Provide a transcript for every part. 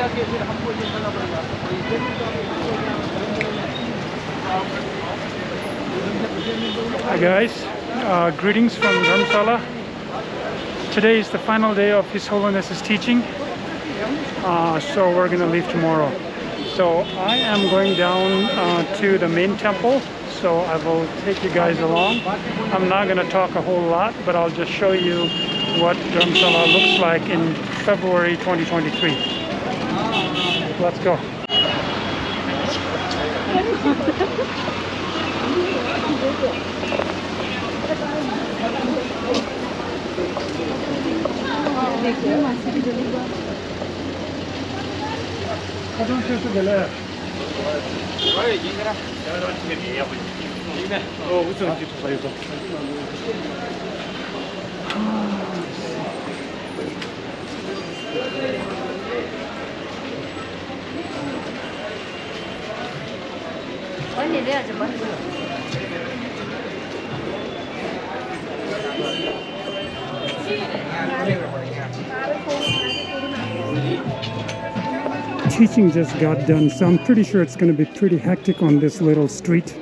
Hi guys, greetings from Dharamsala. Today is the final day of His Holiness's teaching, so we're gonna leave tomorrow. So I am going down to the main temple, so I will take you guys along. I'm not gonna talk a whole lot, but I'll just show you what Dharamsala looks like in February 2023. Let's go. Teaching just got done, so I'm pretty sure it's going to be pretty hectic on this little street.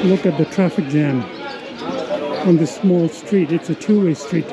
Look at the traffic jam on this small street. It's a two-way street.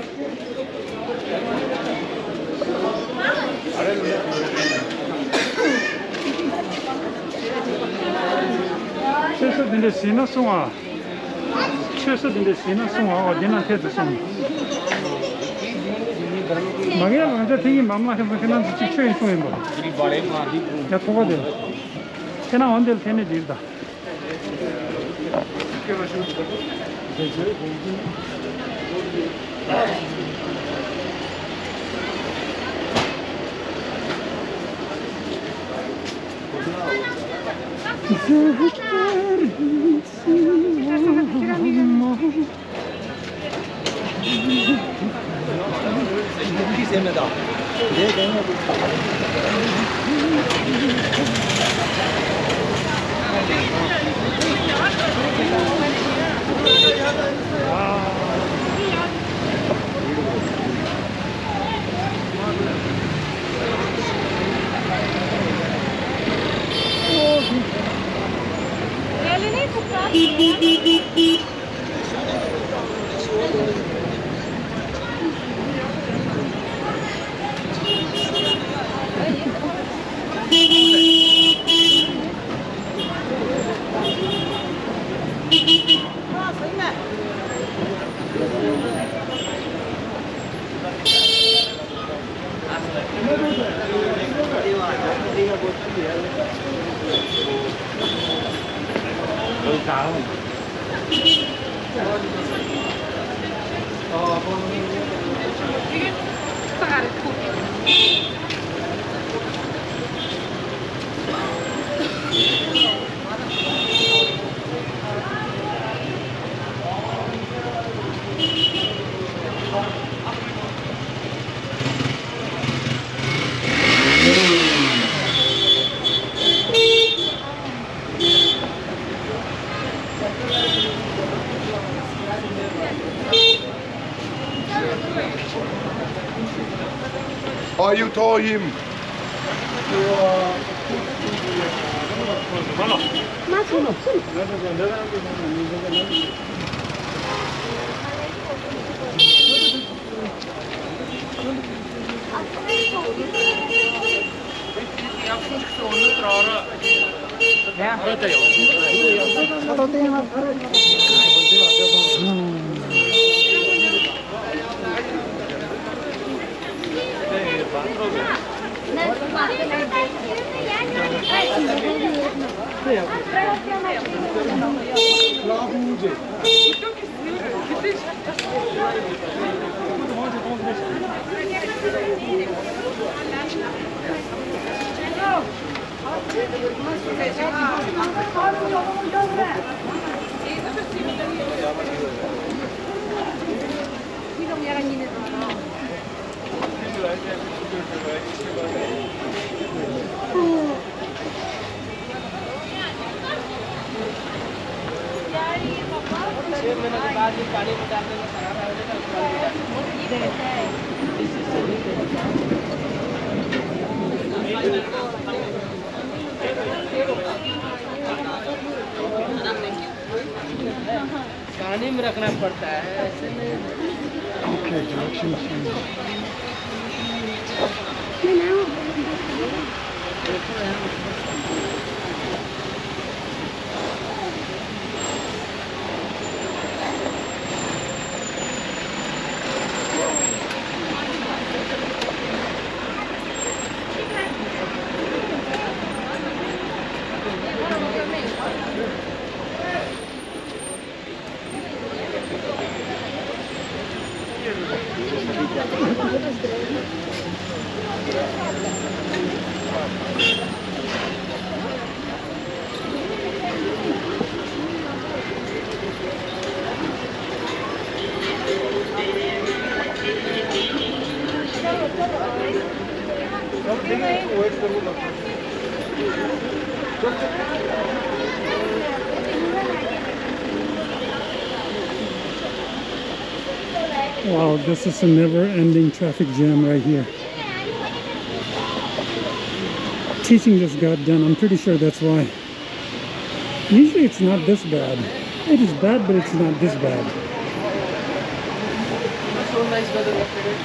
Oh, you told him. पानी में रखना पड़ता है ऐसे नहीं। Okay, directions. Wow, this is a never-ending traffic jam right here. Teaching just got done. I'm pretty sure that's why. Usually it's not this bad. It is bad, but it's not this bad. So nice weather yesterday.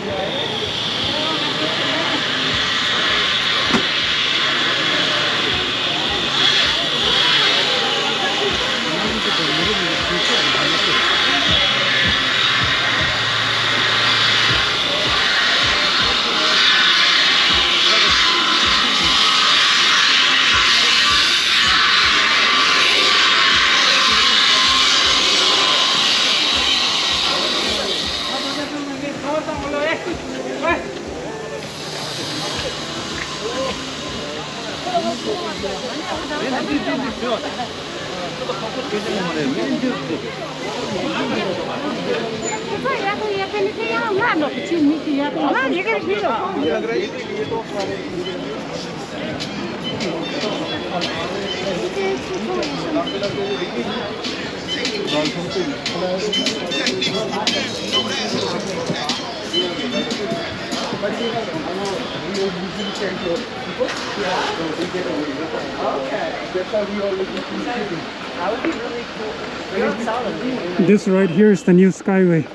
This right here is the new Skyway.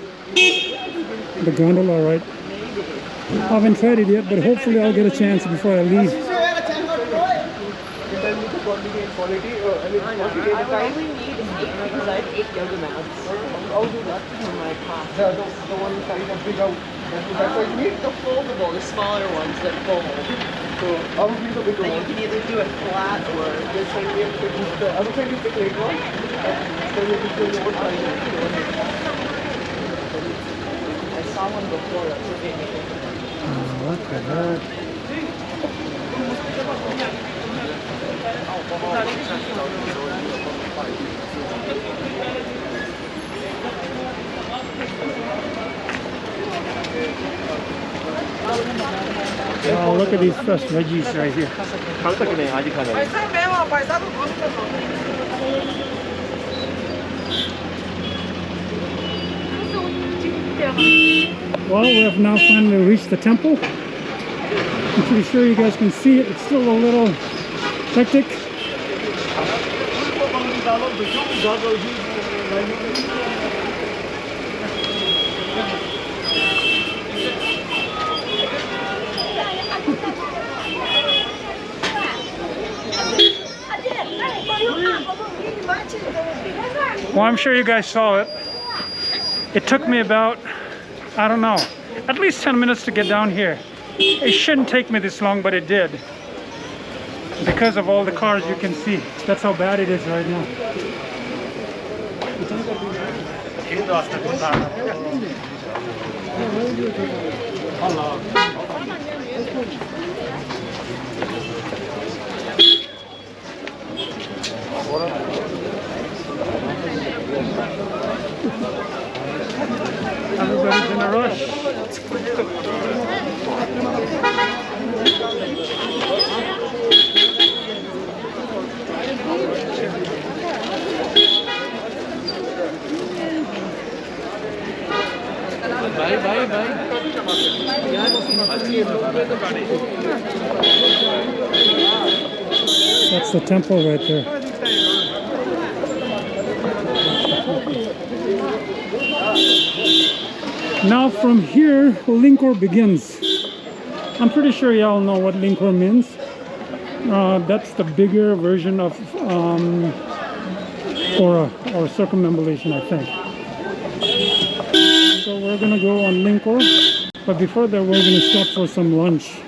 The gondola, right? I haven't tried it yet, but hopefully I'll get a chance before I leave. I only need 8 because I have 8 yoga mats. I'll do that for my class. The one size of big out. That's what you need. The foldable, the smaller ones that fold. So I would be the big Then you one. can either do it flat or This side we have to use the other side you pick later on. So you pick the old size. I saw one before. That's what they made it. What the heck? Wow, look at these fresh veggies right here. Well, we have now finally reached the temple. I'm pretty sure you guys can see it. It's still a little hectic. Well, I'm sure you guys saw it. It took me about, I don't know, at least 10 minutes to get down here. It shouldn't take me this long, but it did. Because of all the cars you can see. That's how bad it is right now. Everybody's in a rush. That's the temple right there. Now from here, LINGKOR begins. I'm pretty sure y'all know what LINGKOR means. That's the bigger version of or circumambulation, I think. So we're gonna go on LINGKOR, but before that we're gonna stop for some lunch.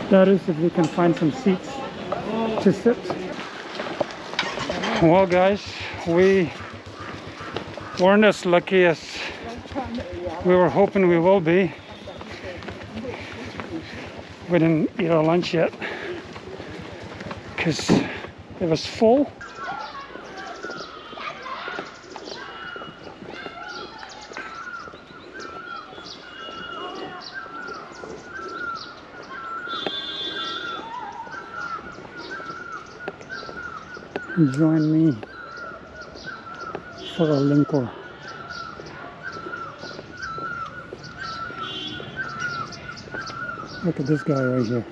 That is, if we can find some seats to sit. Well guys, we weren't as lucky as we were hoping we will be. We didn't eat our lunch yet because it was full. Join me for a LINGKOR. Look at this guy right here.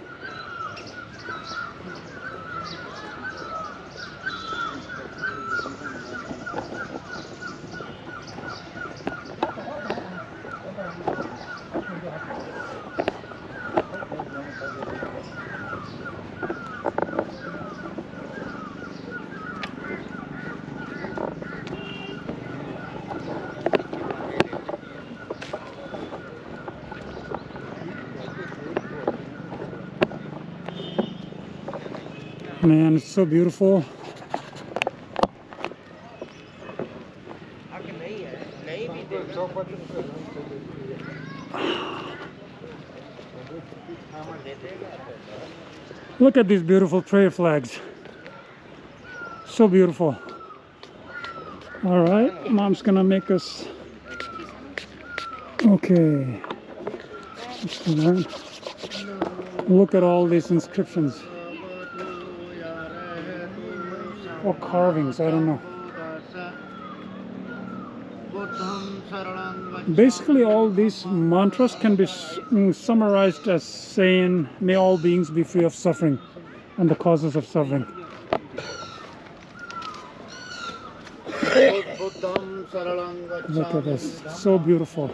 Man, it's so beautiful. Look at these beautiful prayer flags. So beautiful. All right, Mom's gonna make us. Okay. Look at all these inscriptions. Or carvings, I don't know. Basically all these mantras can be summarized as saying, may all beings be free of suffering and the causes of suffering. Look at this, so beautiful.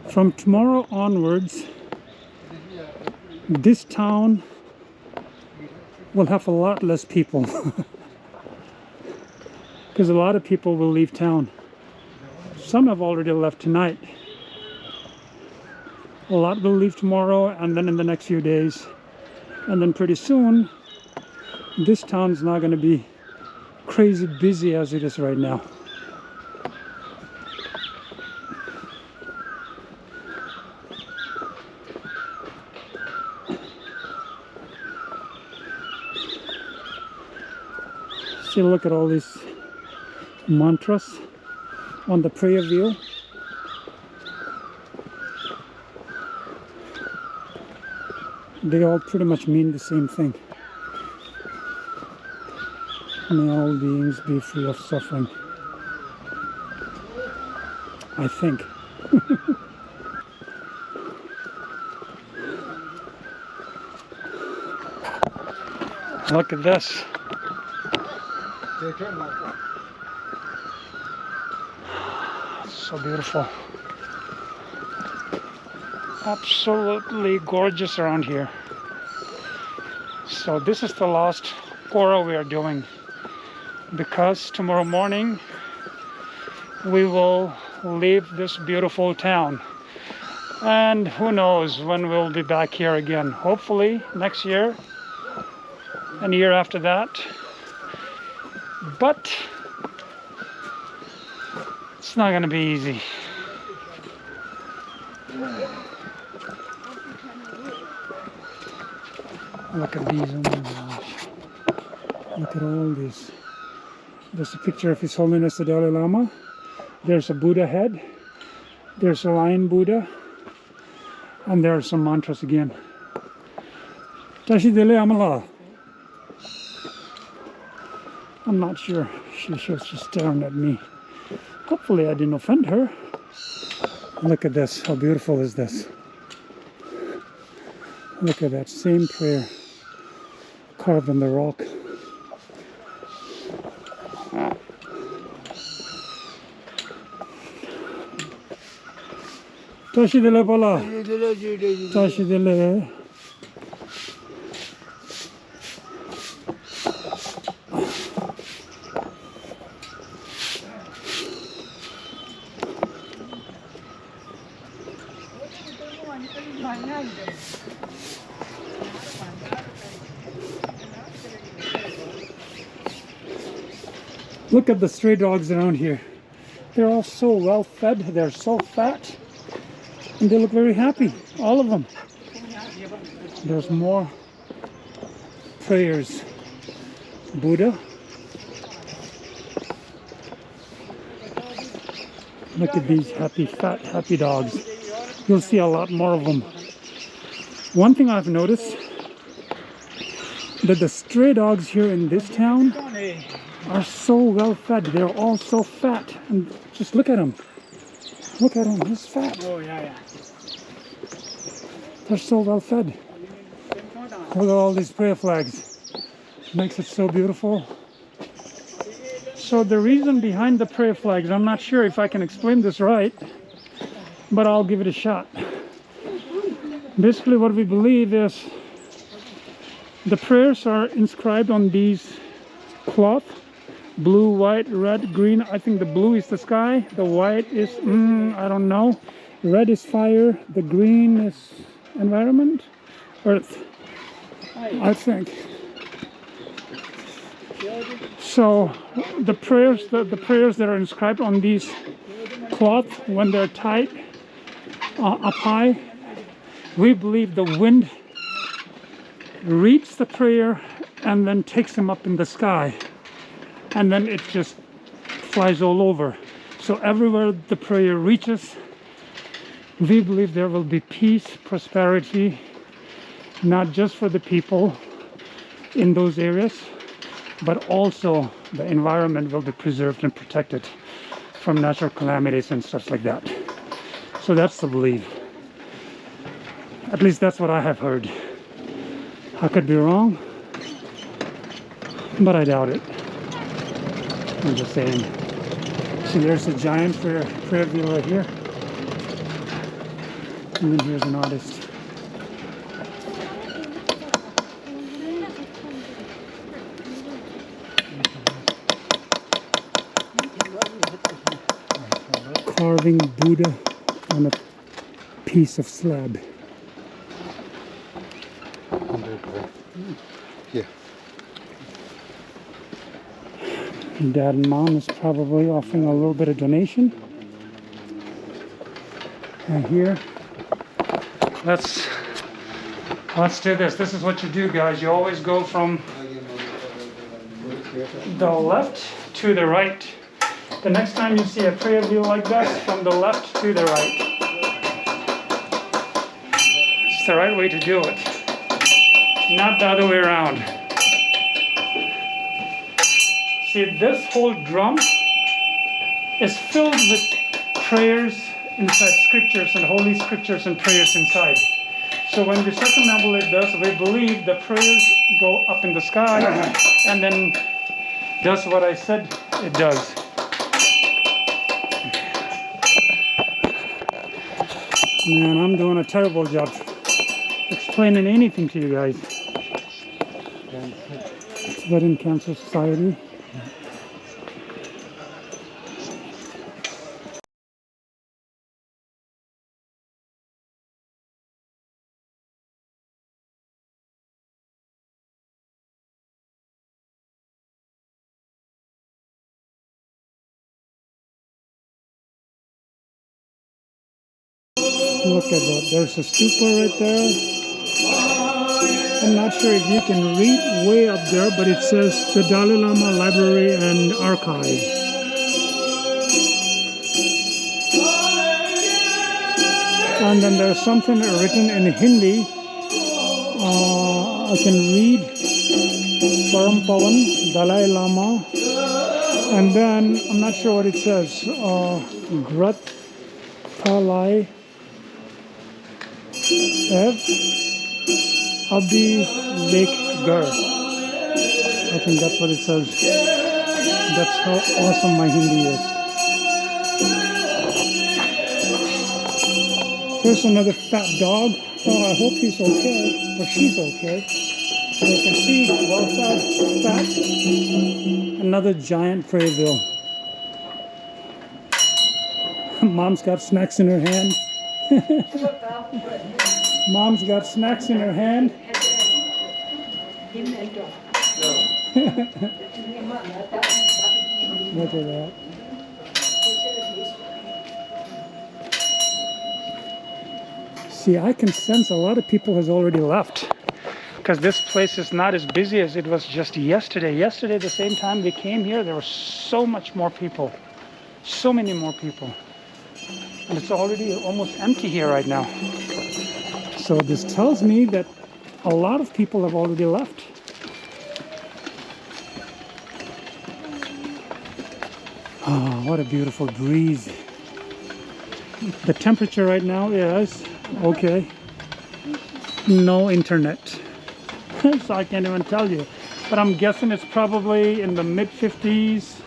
From tomorrow onwards, this town will have a lot less people because a lot of people will leave town. Some have already left tonight. A lot will leave tomorrow and then in the next few days. And then pretty soon, this town is not going to be crazy busy as it is right now. See, look at all these mantras on the prayer wheel. They all pretty much mean the same thing. May all beings be free of suffering. I think. Look at this. So beautiful. Absolutely gorgeous around here. So this is the last Kora we are doing, because tomorrow morning we will leave this beautiful town, and who knows when we'll be back here again. Hopefully next year and year after that, but it's not going to be easy. Look at these, oh my gosh. Look at all this. There's a picture of His Holiness the Dalai Lama. There's a Buddha head. There's a lion Buddha. And there are some mantras again. Tashi Dele Amala. I'm not sure. She was just staring at me. Hopefully I didn't offend her. Look at this. How beautiful is this? Look at that same prayer carved in the rock. Tashi Dele Pala. Tashi Dele. Look at the stray dogs around here. They're all so well fed, they're so fat, and they look very happy, all of them. There's more prayers. Buddha. Look at these happy, fat, happy dogs. You'll see a lot more of them. One thing I've noticed, that the stray dogs here in this town are so well fed. They're all so fat. And just look at them. Look at them. He's fat. Oh, yeah. They're so well fed. Look at all these prayer flags. Makes it so beautiful. So the reason behind the prayer flags, I'm not sure if I can explain this right, but I'll give it a shot. Basically what we believe is the prayers are inscribed on these cloth. Blue, white, red, green. I think the blue is the sky. The white is, I don't know. Red is fire. The green is environment. Earth, I think. So the prayers that are inscribed on these cloth, when they're tied up high, we believe the wind reads the prayer and then takes them up in the sky. And then it just flies all over. So everywhere the prayer reaches, we believe there will be peace, prosperity, not just for the people in those areas, but also the environment will be preserved and protected from natural calamities and stuff like that. So that's the belief. At least that's what I have heard. I could be wrong, but I doubt it. I'm just saying. See, there's a giant prayer wheel right here. And then here's an artist. Carving Buddha on a piece of slab. Yeah. Dad and Mom is probably offering a little bit of donation. And here, let's do this. This is what you do, guys. You always go from the left to the right. The next time you see a prayer wheel like that, from the left to the right. It's the right way to do it, not the other way around. See, this whole drum is filled with prayers inside, scriptures and holy scriptures and prayers inside. So when we circumambulate this, we believe the prayers go up in the sky and then does what I said it does. Man, I'm doing a terrible job explaining anything to you guys. Tibetan Cancer Society. Look at that. There's a stupa right there. I'm not sure if you can read way up there, but it says the Dalai Lama Library and Archive. And then there's something written in Hindi. I can read Param Pavan, Dalai Lama. And then, I'm not sure what it says. Grat Talai Ev Abdi LINGKOR. I think that's what it says. That's how awesome my Hindi is. Here's another fat dog. Oh, I hope he's okay, or she's okay. So you can see, well fat. Another giant prairie bill. Mom's got snacks in her hand. Mom's got snacks in her hand. Look at that. See, I can sense a lot of people has already left, because this place is not as busy as it was just yesterday. Yesterday, the same time we came here, there were so much more people. So many more people. And it's already almost empty here right now. So this tells me that a lot of people have already left. Oh, what a beautiful breeze. The temperature right now is okay. No internet. So I can't even tell you. But I'm guessing it's probably in the mid 50s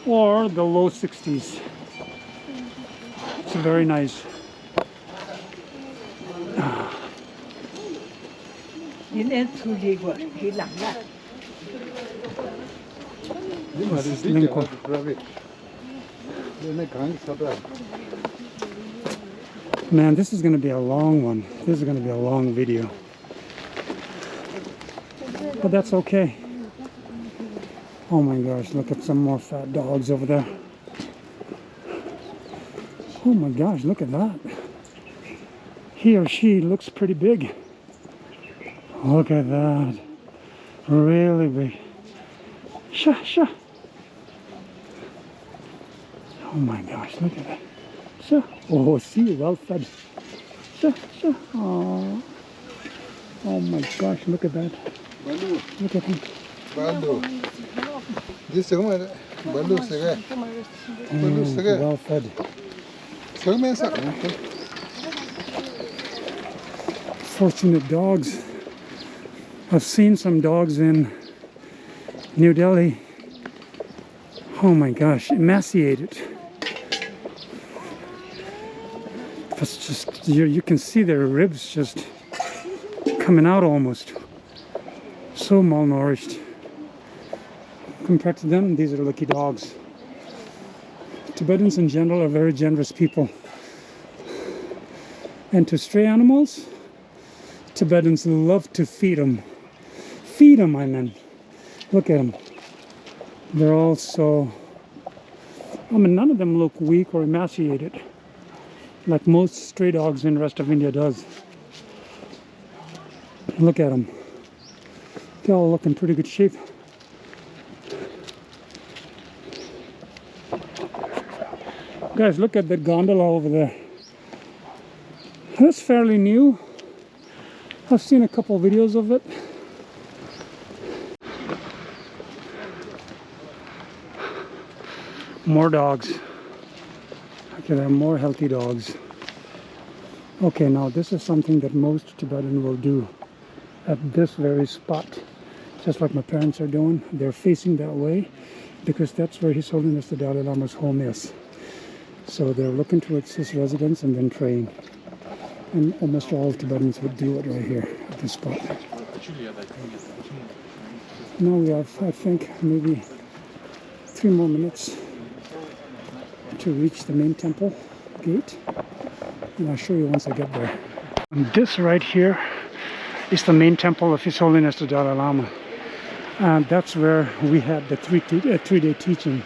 or the low 60s. It's very nice. This is LINGKOR. Man, this is going to be a long one. This is going to be a long video. But that's okay. Oh my gosh, look at some more fat dogs over there. Oh my gosh, look at that. He or she looks pretty big. Look at that. Really big. Sha, sha. Oh my gosh, look at that. Sha. Oh, see, well fed. Sha, sha. Oh. Oh my gosh, look at that. Look at him. This is well fed. Fortunate dogs. I've seen some dogs in New Delhi. Oh my gosh, emaciated. It's just, you can see their ribs just coming out almost. So malnourished. Compared to them, these are lucky dogs. Tibetans in general are very generous people. And to stray animals, Tibetans love to feed them. Feed them, I mean. Look at them. They're all so... I mean, none of them look weak or emaciated, like most stray dogs in the rest of India does. Look at them. They all look in pretty good shape. Guys, look at that gondola over there. That's fairly new. I've seen a couple videos of it. More dogs. Okay, there are more healthy dogs. Okay, now this is something that most Tibetan will do at this very spot. Just like my parents are doing. They're facing that way because that's where His Holiness the Dalai Lama's home is. So they're looking towards this residence and then train. And almost all Tibetans would do it right here at this spot. Now we have, I think, maybe 3 more minutes to reach the main temple gate. And I'll show you once I get there. And this right here is the main temple of His Holiness the Dalai Lama. And that's where we had the three-day teaching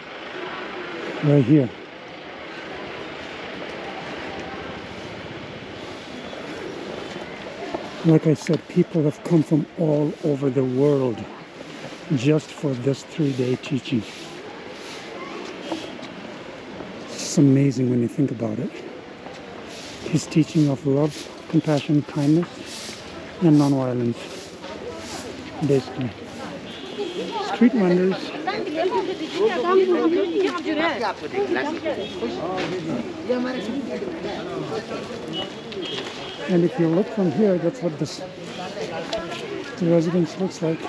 right here. Like I said, people have come from all over the world just for this 3-day teaching. It's amazing when you think about it. His teaching of love, compassion, kindness, and non-violence, basically. Street vendors. And if you look from here, that's what the residence looks like.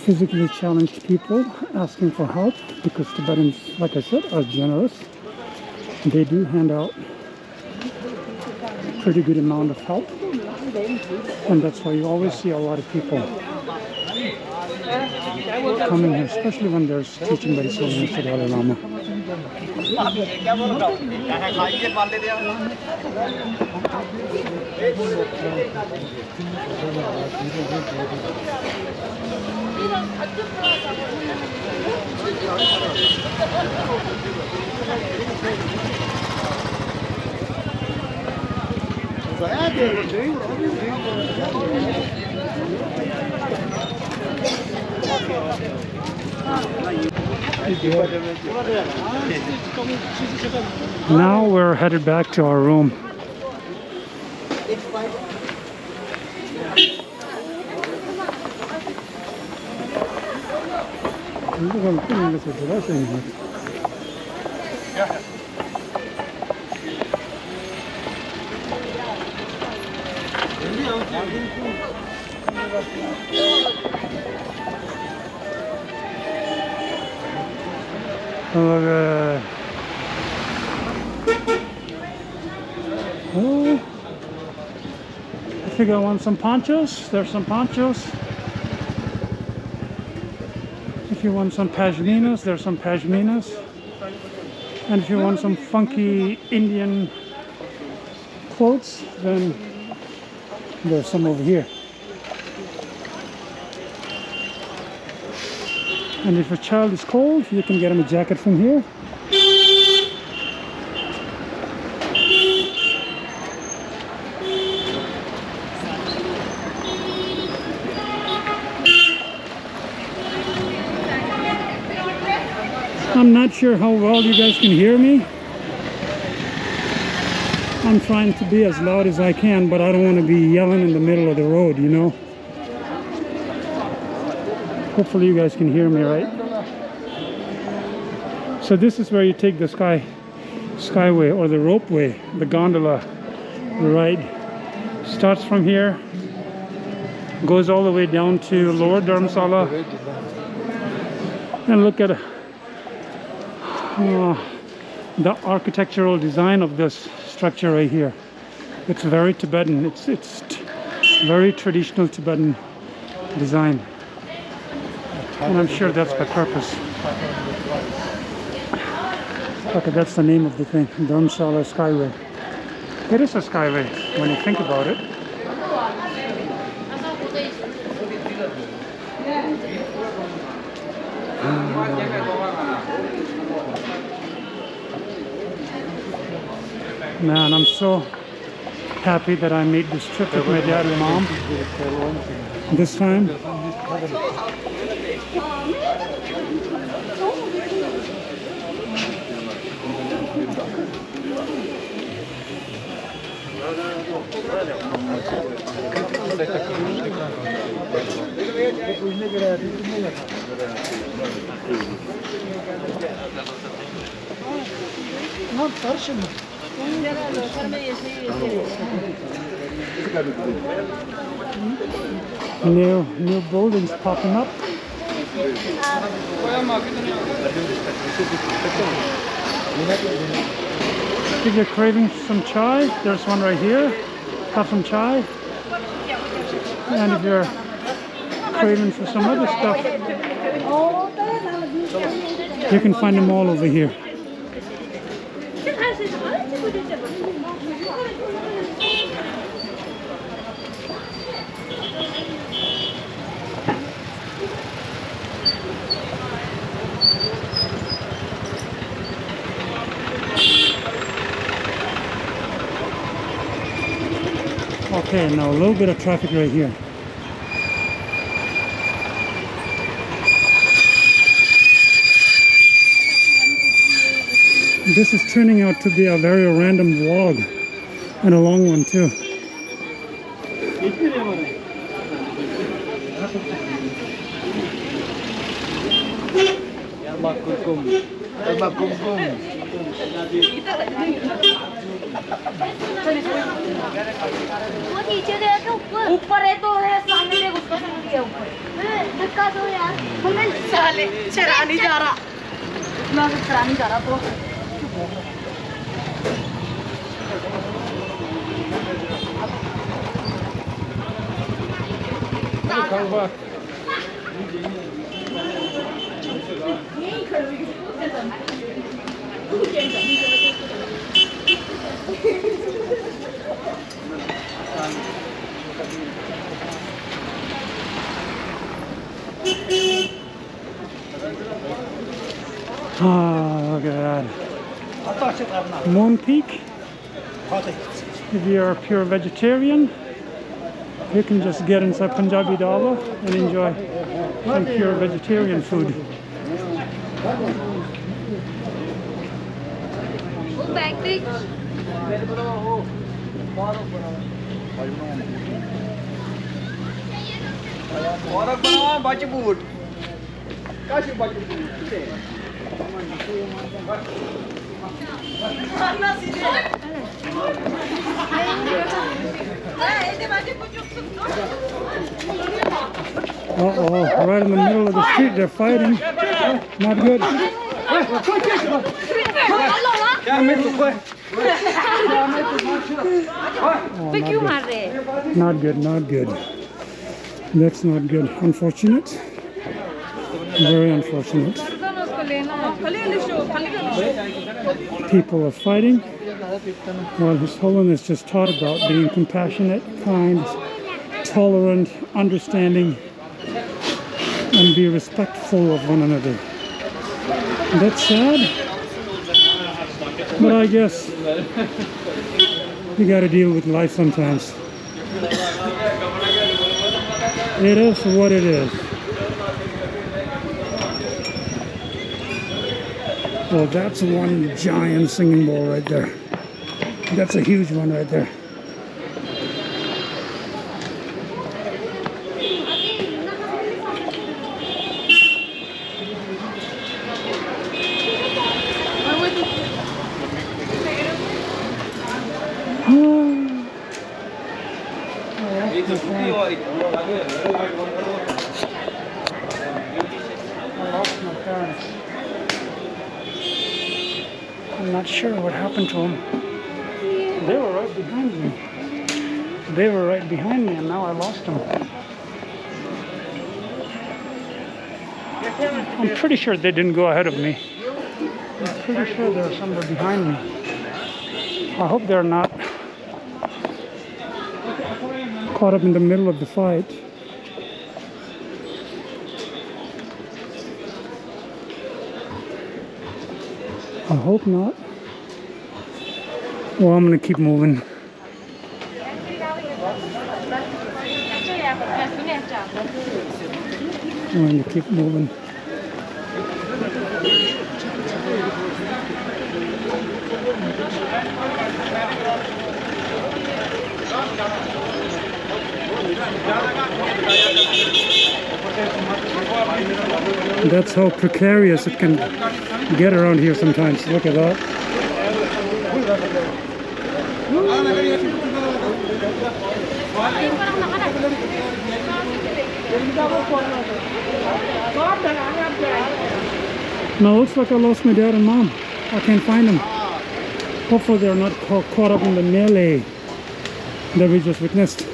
Physically challenged people asking for help, because Tibetans, like I said, are generous. They do hand out a pretty good amount of help, and that's why you always see a lot of people coming here, especially when there's teaching by His Holiness the Dalai Lama. Now we're headed back to our room. Oh, I think I want some ponchos. There's some ponchos. If you want some pashminas, there's some pashminas. And if you want some funky Indian clothes, then there's some over here. And if a child is cold, you can get him a jacket from here. I'm not sure how well you guys can hear me. I'm trying to be as loud as I can, but I don't want to be yelling in the middle of the road, you know. Hopefully you guys can hear me, right? So this is where you take the skyway or the ropeway, the gondola ride. Starts from here, goes all the way down to lower Dharamsala. And look at the architectural design of this structure right here. It's very Tibetan. It's very traditional Tibetan design. And I'm sure that's by purpose. Okay, that's the name of the thing, Dharamsala Skyway. It is a skyway when you think about it. Man, I'm so happy that I made this trip with my dad and mom this time. New buildings popping up. If you're craving some chai, there's one right here. Have some chai. And if you're craving for some other stuff, you can find them all over here. Okay, now a little bit of traffic right here. This is turning out to be a very random vlog, and a long one too. वो नीचे गया क्या ऊपर है तो है सामने देख उसका चल गया ऊपर धक्का दो यार हमें साले चरा नहीं जा रहा इतना से चरा नहीं जा रहा तो Ah, look at that. Moon Peak. If you're a pure vegetarian, you can just get inside Punjabi Dhaba and enjoy some pure vegetarian food. Uh-oh, right in the middle of the street, they're fighting. Not good. Oh, not good, not good. That's not good. Unfortunate. Very unfortunate. People are fighting while His Holiness just taught about being compassionate, kind, tolerant, understanding, and be respectful of one another. That's sad, but I guess you gotta deal with life sometimes. It is what it is. Well, that's one giant singing bowl right there. That's a huge one right there. I'm not sure what happened to them. They were right behind me. They were right behind me and now I lost them. I'm pretty sure they didn't go ahead of me. I'm pretty sure they were somewhere behind me. I hope they're not caught up in the middle of the fight. I hope not. Well, I'm going to keep moving. I'm going to keep moving. That's how precarious it can get around here sometimes. Look at that. Now looks like I lost my dad and mom. I can't find them. Hopefully they're not caught up in the melee that we just witnessed.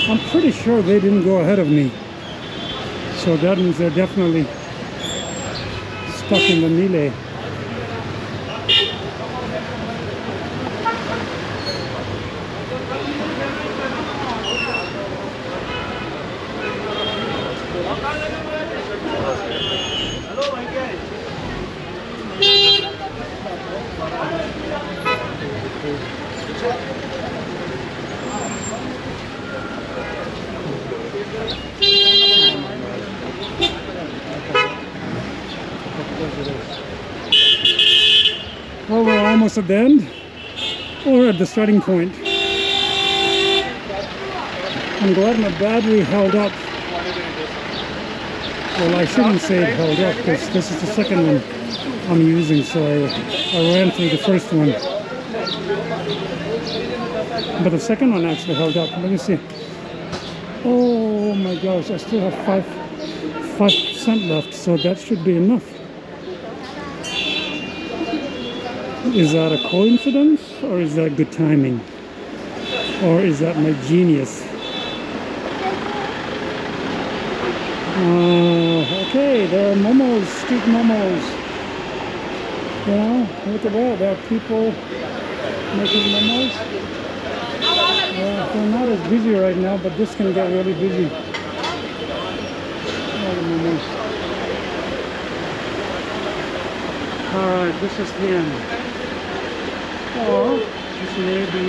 I'm pretty sure they didn't go ahead of me. So that means they're definitely stuck in the melee. Well, we're almost at the end, or at the starting point. I'm glad my battery held up. Well, I shouldn't say it held up, because this is the second one I'm using, so I ran through the first one. But the second one actually held up. Let me see. Oh my gosh, I still have 5% left, so that should be enough. Is that a coincidence, or is that good timing? Or is that my genius? Okay, there are momos, street momos. You know, look at that, there are people making momos. They're not as busy right now, but this can get really busy. All the momos. Alright, this is the end. Or this may be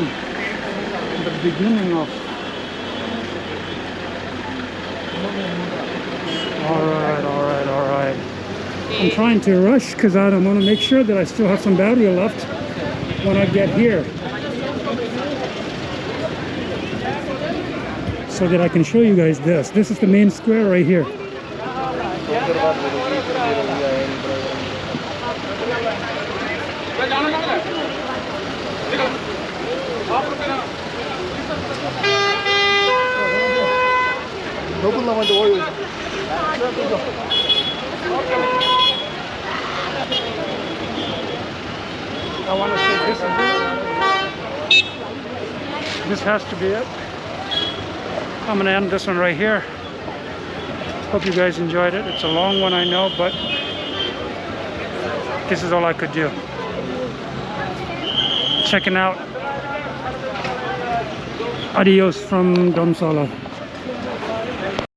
the beginning of. Alright. I'm trying to rush because I want to make sure that I still have some battery left when I get here, so that I can show you guys this. This is the main square right here. I want to say this is it. This has to be it. I'm going to end this one right here. Hope you guys enjoyed it. It's a long one, I know, but this is all I could do. Checking out. Adios from Dharamsala.